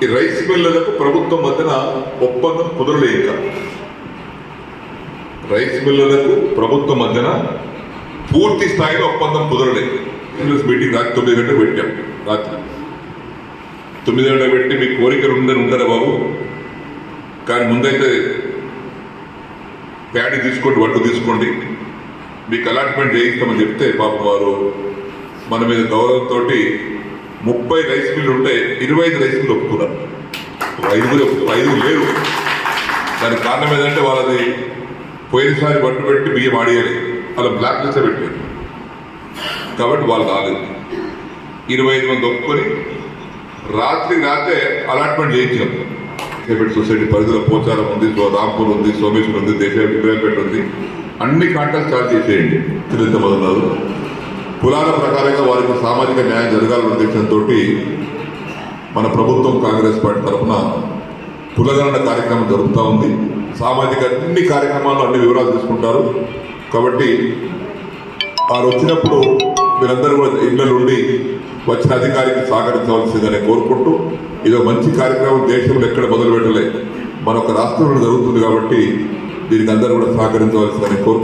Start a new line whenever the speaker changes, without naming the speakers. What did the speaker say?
ఈ రైస్ మిల్లర్లకు ప్రభుత్వం మధ్యన ఒప్పందం కుదరలేక రైస్ మిల్లర్లకు ప్రభుత్వం మధ్యన పూర్తి స్థాయిలో ఒప్పందం కుదరలేదు. మీటింగ్ రాత్రి 9 గంటలకు పెట్టాం. రాత్రి 9 గంటలకు పెట్టి మీ కోరికలు ఉండరా బాబు, కానీ ముందైతే ప్యాడీ తీసుకోండి, వడ్డు తీసుకోండి, మీకు అలాట్మెంట్ చేయిస్తామని చెప్తే పాపం వారు మన మీద గౌరవంతో 30 రైస్ మిల్లు ఉంటే 25 రైస్ మిల్లు ఒప్పుకున్నారు. 5 లేరు. దానికి కారణం ఏంటంటే వాళ్ళది పోయినసారి వడ్డు పెట్టి బియ్యం ఆడియాలి, వాళ్ళ బ్లాక్ లిస్ట్ పెట్టారు కాబట్టి వాళ్ళు రాలేదు. 25 మంది ఒప్పుకొని రాత్రే అలాట్మెంట్ చేయించాం. సొసైటీ పరిధిలో పోచారం ఉంది, రాంపూర్ ఉంది, సోమేశ్వర్ ఉంది, దేశపేట ఉంది, అన్ని కాంట్రాక్ట్ చార్జ్ చేసేయండి. మొదలన్నారు కులాల ప్రకారంగా వారికి సామాజిక న్యాయం జరగాలన్న ఉద్దేశంతో మన ప్రభుత్వం కాంగ్రెస్ పార్టీ తరఫున కులగణన కార్యక్రమం జరుగుతూ ఉంది. సామాజిక అన్ని కార్యక్రమాల్లో అన్ని వివరాలు తీసుకుంటారు కాబట్టి వారు వచ్చినప్పుడు మీరందరూ కూడా ఇళ్ల నుండి వచ్చిన అధికారికి సహకరించవలసిందని కోరుకుంటూ, ఇది మంచి కార్యక్రమం దేశంలో ఎక్కడ మొదలు పెట్టలే, మన ఒక రాష్ట్రంలో జరుగుతుంది కాబట్టి దీనికి అందరూ కూడా సహకరించవలసిందని కోరుకుంటూ